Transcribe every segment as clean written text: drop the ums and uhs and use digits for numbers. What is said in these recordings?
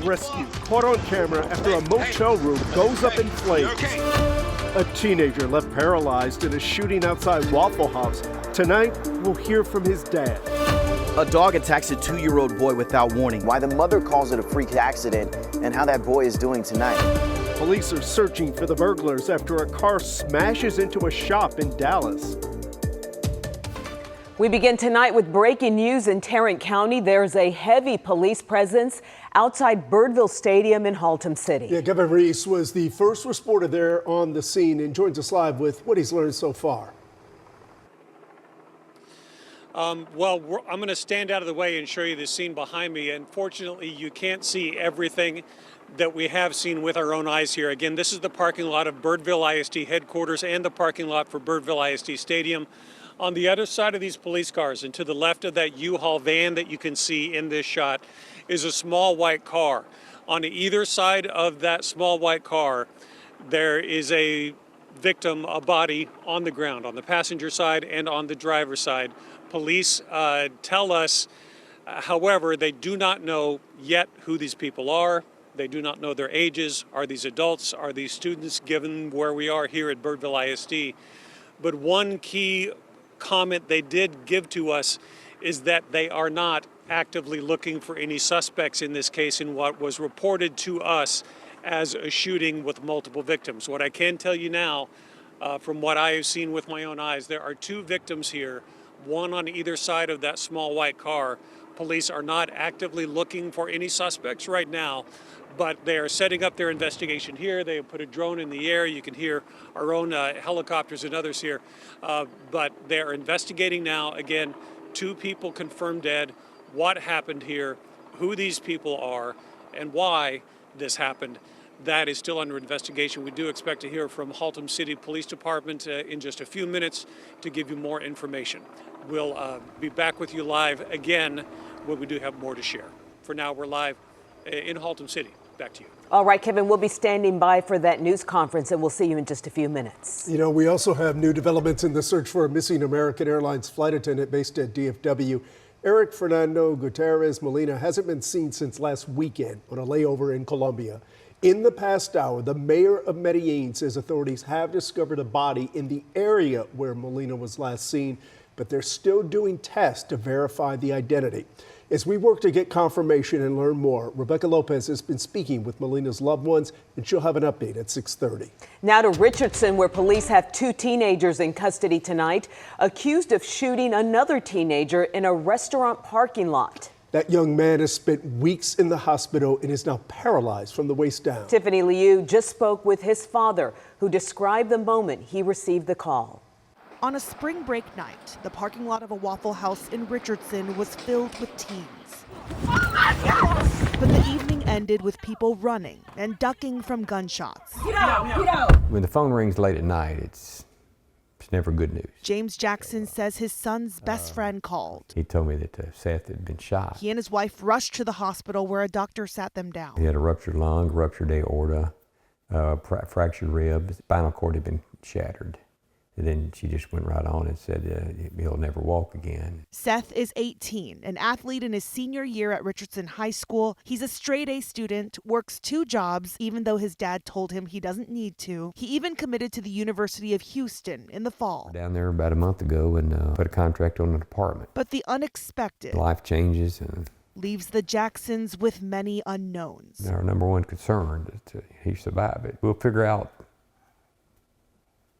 rescue caught on camera after a motel room goes up in flames. A teenager left paralyzed in a shooting outside Waffle House. Tonight, we'll hear from his dad. A dog attacks a 2-year-old boy without warning. Why the mother calls it a freak accident and how that boy is doing tonight. Police are searching for the burglars after a car smashes into a shop in Dallas. We begin tonight with breaking news in Tarrant County. There's a heavy police presence outside Birdville Stadium in Haltom City. Yeah, Kevin Reese was the first responder there on the scene and joins us live with what he's learned so far. I'm going to stand out of the way and show you the scene behind me. Unfortunately, you can't see everything that we have seen with our own eyes here. Again, this is the parking lot of Birdville ISD headquarters and the parking lot for Birdville ISD Stadium. On the other side of these police cars and to the left of that U-Haul van that you can see in this shot is a small white car. On either side of that small white car, there is a victim, a body on the ground, on the passenger side and on the driver's side. Police tell us, however, they do not know yet who these people are. They do not know their ages. Are these adults? Are these students, given where we are here at Birdville ISD? But one key comment they did give to us is that they are not actively looking for any suspects in this case in what was reported to us as a shooting with multiple victims. What I can tell you now, from what I have seen with my own eyes, there are 2 victims here, one on either side of that small white car. Police are not actively looking for any suspects right now, but they are setting up their investigation here. They have put a drone in the air. You can hear our own helicopters and others here. But they're investigating now. Again, 2 people confirmed dead. What happened here, who these people are, and why this happened, that is still under investigation. We do expect to hear from Haltom City Police Department in just a few minutes to give you more information. We'll be back with you live again when we do have more to share. For now, we're live in Haltom City. Back to you. All right, Kevin, we'll be standing by for that news conference, and we'll see you in just a few minutes. You know, we also have new developments in the search for a missing American Airlines flight attendant based at DFW. Eric Fernando Gutierrez Molina hasn't been seen since last weekend on a layover in Colombia. In the past hour, the mayor of Medellin says authorities have discovered a body in the area where Molina was last seen, but they're still doing tests to verify the identity. As we work to get confirmation and learn more, Rebecca Lopez has been speaking with Molina's loved ones, and she'll have an update at 6:30. Now to Richardson, where police have 2 teenagers in custody tonight, accused of shooting another teenager in a restaurant parking lot. That young man has spent weeks in the hospital and is now paralyzed from the waist down. Tiffany Liu just spoke with his father, who described the moment he received the call. On a spring break night, the parking lot of a Waffle House in Richardson was filled with teens. But the evening ended with people running and ducking from gunshots. Get out. When the phone rings late at night, it's never good news. James Jackson says his son's best friend called. He told me that Seth had been shot. He and his wife rushed to the hospital where a doctor sat them down. He had a ruptured lung, ruptured aorta, fractured ribs, spinal cord had been shattered. And then she just went right on and said he'll never walk again. Seth is 18, an athlete in his senior year at Richardson High School. He's a straight-A student, works 2 jobs, even though his dad told him he doesn't need to. He even committed to the University of Houston in the fall. Down there about a month ago and put a contract on an apartment. But the unexpected Life changes and leaves the Jacksons with many unknowns. our number one concern is that he survive it. We'll figure out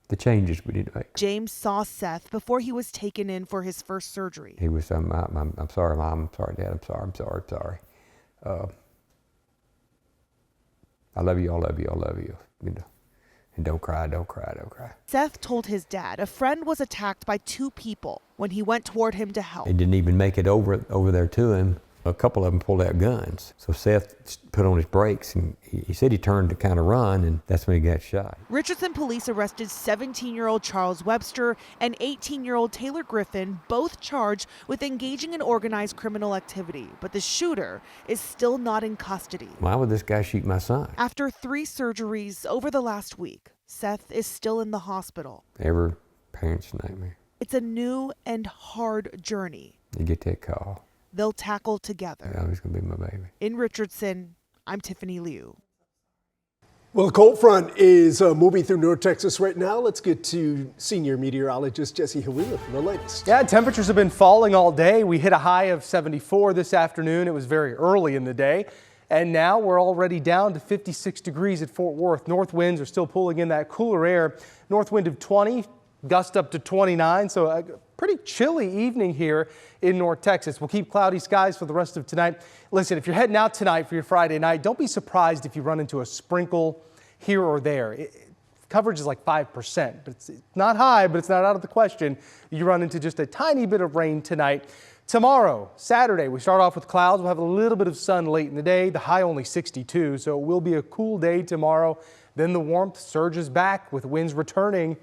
the changes we need to make. James saw Seth before he was taken in for his first surgery. He was, I'm sorry, Mom, I'm sorry, Dad, I'm sorry. I love you, I love you. You know, and don't cry. Seth told his dad a friend was attacked by 2 people when he went toward him to help. They didn't even make it over there to him. A couple of them pulled out guns. So Seth put on his brakes and he said he turned to kind of run, and that's when he got shot. Richardson police arrested 17-year-old Charles Webster and 18-year-old Taylor Griffin, both charged with engaging in organized criminal activity. But the shooter is still not in custody. Why would this guy shoot my son? After 3 surgeries over the last week, Seth is still in the hospital. Every parent's nightmare. It's a new and hard journey You get that call. they'll tackle together. I was going to be my baby. In Richardson, I'm Tiffany Liu. Well, a cold front is moving through North Texas right now. Let's get to senior meteorologist Jesse Hawila for the latest. Yeah, temperatures have been falling all day. We hit a high of 74 this afternoon. It was very early in the day. And now we're already down to 56 degrees at Fort Worth. North winds are still pulling in that cooler air. North wind of 20, gust up to 29. So a pretty chilly evening here in North Texas. We'll keep cloudy skies for the rest of tonight. Listen, if you're heading out tonight for your Friday night, don't be surprised if you run into a sprinkle here or there. Coverage is like 5%, but it's not high, but it's not out of the question. You run into just a tiny bit of rain tonight. Tomorrow, Saturday, we start off with clouds. We'll have a little bit of sun late in the day. The high only 62, so it will be a cool day tomorrow. Then the warmth surges back with winds returning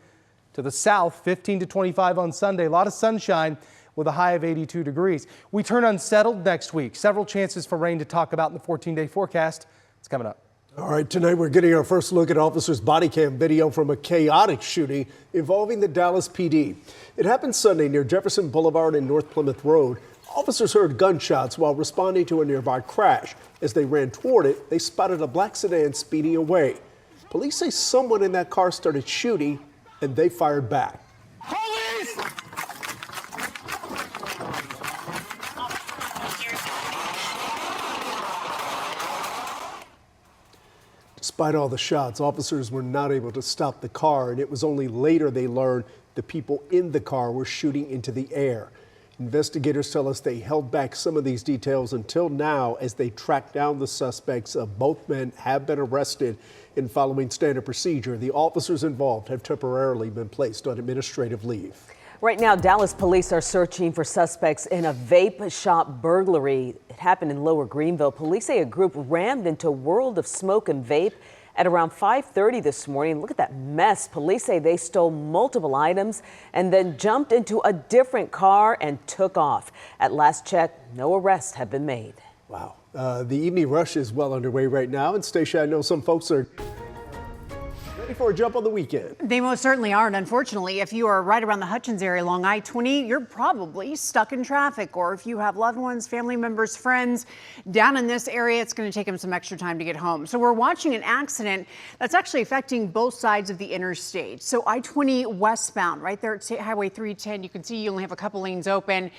to the south, 15 to 25 on Sunday. A lot of sunshine with a high of 82 degrees. We turn unsettled next week. Several chances for rain to talk about in the 14-day forecast. It's coming up. All right, tonight we're getting our first look at officers' body cam video from a chaotic shooting involving the Dallas PD. It happened Sunday near Jefferson Boulevard and North Plymouth Road. Officers heard gunshots while responding to a nearby crash. As they ran toward it, they spotted a black sedan speeding away. Police say someone in that car started shooting and they fired back. Police! Despite all the shots, officers were not able to stop the car, and it was only later they learned the people in the car were shooting into the air. Investigators tell us they held back some of these details until now as they track down the suspects. Both men have been arrested. In following standard procedure, the officers involved have temporarily been placed on administrative leave. Right now, Dallas police are searching for suspects in a vape shop burglary. It happened in Lower Greenville. Police say a group rammed into World of Smoke and Vape at around 5:30 this morning. Look at that mess. Police say they stole multiple items and then jumped into a different car and took off. At last check, no arrests have been made. Wow. The evening rush is well underway right now. And Stacia, I know some folks are ready for a jump on the weekend. They most certainly are. And unfortunately, if you are right around the Hutchins area along I-20, you're probably stuck in traffic. Or if you have loved ones, family members, friends down in this area, it's going to take them some extra time to get home. So we're watching an accident that's actually affecting both sides of the interstate. So I-20 westbound, right there at Highway 310, you can see you only have a couple lanes open.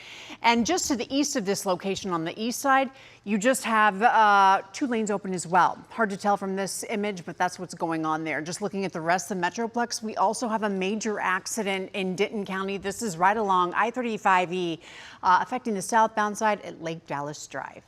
And just to the east of this location on the east side, you just have 2 lanes open as well. Hard to tell from this image, but that's what's going on there. Just looking at the rest of the Metroplex, we also have a major accident in Denton County. This is right along I-35E, affecting the southbound side at Lake Dallas Drive.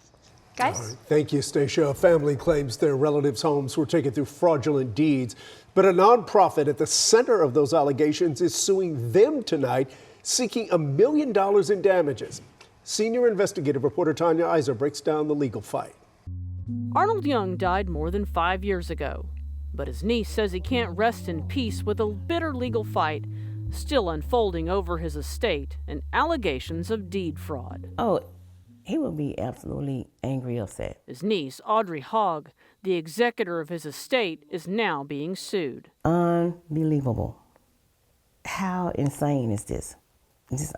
Guys? All right. Thank you, Stacia. A family claims their relatives' homes were taken through fraudulent deeds, but a nonprofit at the center of those allegations is suing them tonight, seeking $1 million in damages. Senior investigative reporter Tanya Iser breaks down the legal fight. Arnold Young died more than 5 years ago, but his niece says he can't rest in peace with a bitter legal fight still unfolding over his estate and allegations of deed fraud. Oh, he would be absolutely angry, upset. His niece, Audrey Hogg, the executor of his estate, is now being sued. Unbelievable. How insane is this?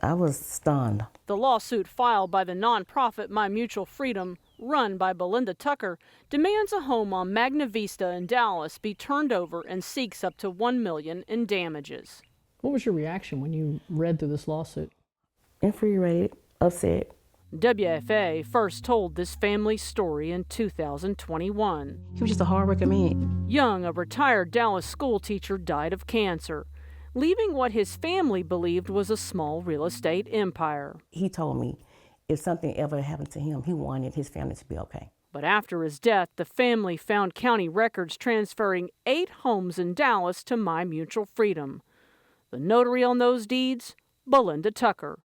I was stunned. The lawsuit filed by the nonprofit My Mutual Freedom, run by Belinda Tucker, demands a home on Magna Vista in Dallas be turned over and seeks up to $1 million in damages. What was your reaction when you read through this lawsuit? Infuriated, upset. WFA first told this family's story in 2021. He was just a hard-working man. Young, a retired Dallas school teacher, died of cancer, leaving what his family believed was a small real estate empire. He told me if something ever happened to him, he wanted his family to be okay. But after his death, the family found county records transferring 8 homes in Dallas to My Mutual Freedom. The notary on those deeds? Belinda Tucker.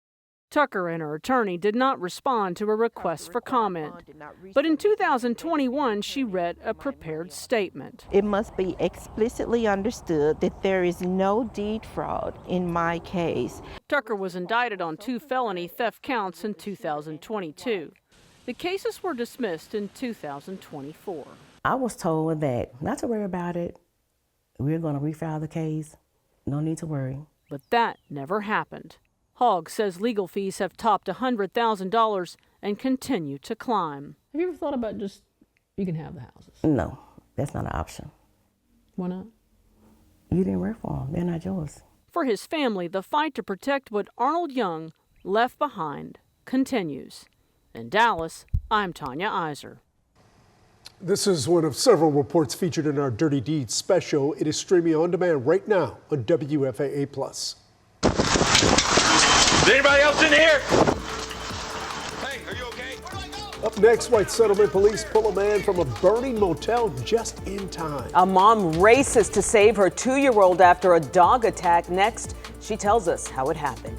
Tucker and her attorney did not respond to a request for comment. But in 2021, she read a prepared statement. It must be explicitly understood that there is no deed fraud in my case. Tucker was indicted on 2 felony theft counts in 2022. The cases were dismissed in 2024. I was told that not to worry about it. We're going to refile the case. No need to worry. But that never happened. Hogg says legal fees have topped $100,000 and continue to climb. Have you ever thought about just You can have the houses. No, that's not an option. Why not? You didn't work for them. They're not yours. For his family, the fight to protect what Arnold Young left behind continues. In Dallas, I'm Tanya Iser. This is one of several reports featured in our Dirty Deeds special. It is streaming on demand right now on WFAA+. Is anybody else in here? Hey, are you okay? Up next, White Settlement police pull a man from a burning motel just in time. A mom races to save her 2-year-old after a dog attack. Next, she tells us how it happened.